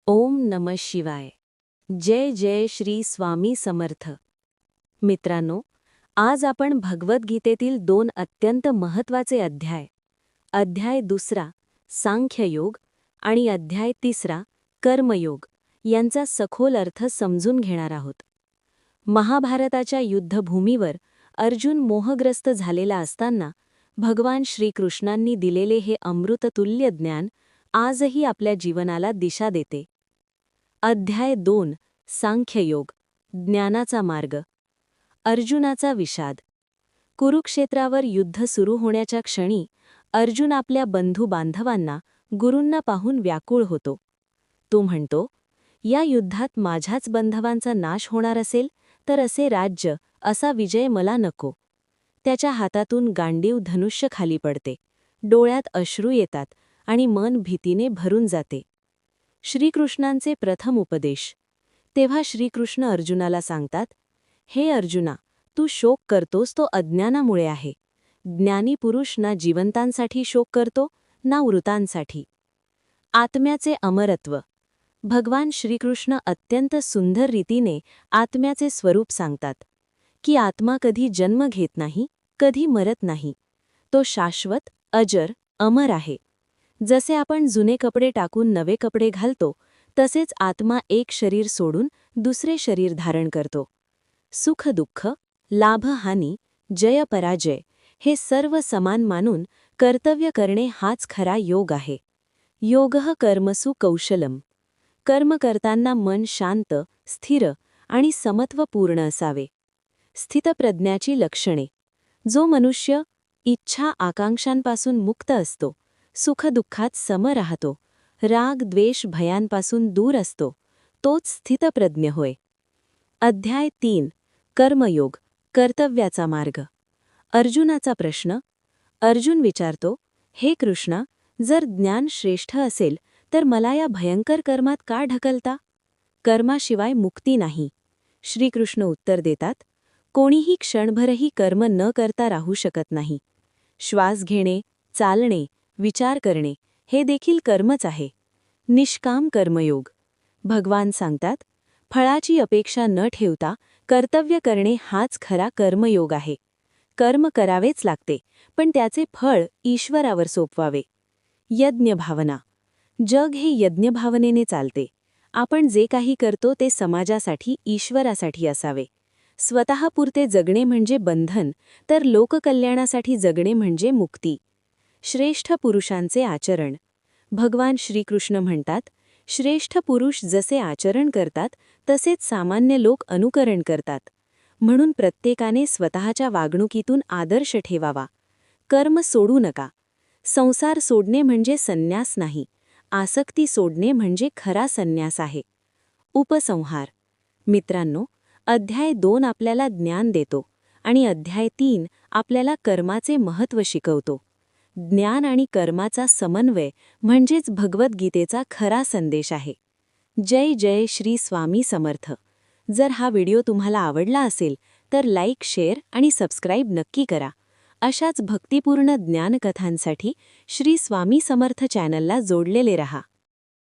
ओम नमः शिवाय. जय जय श्री स्वामी समर्थ. मित्रांनो, आज आपण भगवद्गीतेतील 2 अत्यंत महत्त्वाचे अध्याय 2 सांख्ययोग आणि अध्याय 3 कर्मयोग यांचा सखोल अर्थ समजून घेणार आहोत. महाभारताच्या युद्धभूमीवर अर्जुन मोहग्रस्त झालेला असताना भगवान श्रीकृष्णांनी दिलेले हे अमृततुल्य ज्ञान आजही आपल्या जीवनाला दिशा देते. अध्याय 2 सांख्ययोग ज्ञानाचा मार्ग. अर्जुनाचा विषाद. कुरुक्षेत्रावर युद्ध सुरू होण्याच्या क्षणी अर्जुन आपल्या बंधू-बांधवांना, गुरूंना पाहून व्याकुळ होतो. तो म्हणतो, या युद्धात माझ्याच बांधवांचा नाश होणार असेल तर असे राज्य, असा विजय मला नको. त्याच्या हातातून गांडीव धनुष्य खाली पडते, डोळ्यात अश्रू येतात आणि मन भीतीने भरून जाते. श्रीकृष्णांचे प्रथम उपदेश. तेव्हा श्रीकृष्ण अर्जुनाला सांगतात, हे अर्जुना, तू शोक करतोस तो अज्ञानामुळे आहे. ज्ञानी पुरुष ना जिवंतांसाठी शोक करतो ना मृतांसाठी. आत्म्याचे अमरत्व. भगवान श्रीकृष्ण अत्यंत सुंदर रीतीने आत्म्याचे स्वरूप सांगतात की आत्मा कधी जन्म घेत नाही, कधी मरत नाही. तो शाश्वत, अजर, अमर आहे. जसे आपण जुने कपडे टाकून नवे कपडे घालतो, तसेच आत्मा एक शरीर सोडून दुसरे शरीर धारण करतो. सुख दुःख, लाभ हानी, जय पराजय हे सर्व समान मानून कर्तव्य करणे हाच खरा योग आहे. योगः कर्मसु कौशलम. कर्म करताना मन शांत, स्थिर आणि समत्वपूर्ण असावे. स्थितप्रज्ञाची लक्षणे. जो मनुष्य इच्छा आकांक्षांपासून मुक्त असतो, सुखदुःखात सम राहतो, राग द्वेष भयांपासून दूर असतो, तोच स्थितप्रज्ञ होय. अध्याय 3 कर्मयोग कर्तव्याचा मार्ग. अर्जुनाचा प्रश्न. अर्जुन विचारतो, हे कृष्णा, जर ज्ञान श्रेष्ठ असेल तर मला या भयंकर कर्मात का ढकलता? कर्माशिवाय मुक्ती नाही. श्रीकृष्ण उत्तर देतात, कोणीही क्षणभरही कर्म न करता राहू शकत नाही. श्वास घेणे, चालणे, विचार करणे हे देखील कर्मच आहे. निष्काम कर्मयोग. भगवान सांगतात, फळाची अपेक्षा न ठेवता कर्तव्य करणे हाच खरा कर्मयोग आहे. कर्म करावेच लागते, पण त्याचे फळ ईश्वरावर सोपवावे. यज्ञ भावना. जग हे यज्ञ भावनेने चालते. आपण जे काही करतो ते समाजासाठी, ईश्वरासाठी असावे. स्वतःपुरते जगणे म्हणजे बंधन, तर लोककल्याणासाठी जगणे म्हणजे मुक्ती. श्रेष्ठ पुरुषांचे आचरण. भगवान श्रीकृष्ण म्हणतात, श्रेष्ठ पुरुष जसे आचरण करतात तसेच सामान्य लोक अनुकरण करतात. म्हणून प्रत्येकाने स्वतःच्या वागणुकीतून आदर्श ठेवावा. कर्म सोडू नका. संसार सोडणे म्हणजे संन्यास नाही. आसक्ती सोडणे म्हणजे खरा संन्यास आहे. उपसंहार. मित्रांनो, अध्याय 2 आपल्याला ज्ञान देतो आणि अध्याय 3 आपल्याला कर्माचे महत्त्व शिकवतो. ज्ञान आणि कर्माचा समन्वय म्हणजेच भगवद्गीतेचा खरा संदेश आहे. जय जय श्री स्वामी समर्थ. जर हा व्हिडिओ तुम्हाला आवडला असेल तर लाईक, शेअर आणि सबस्क्राईब नक्की करा. अशाच भक्तिपूर्ण ज्ञानकथांसाठी श्री स्वामी समर्थ चॅनलला जोडलेले रहा.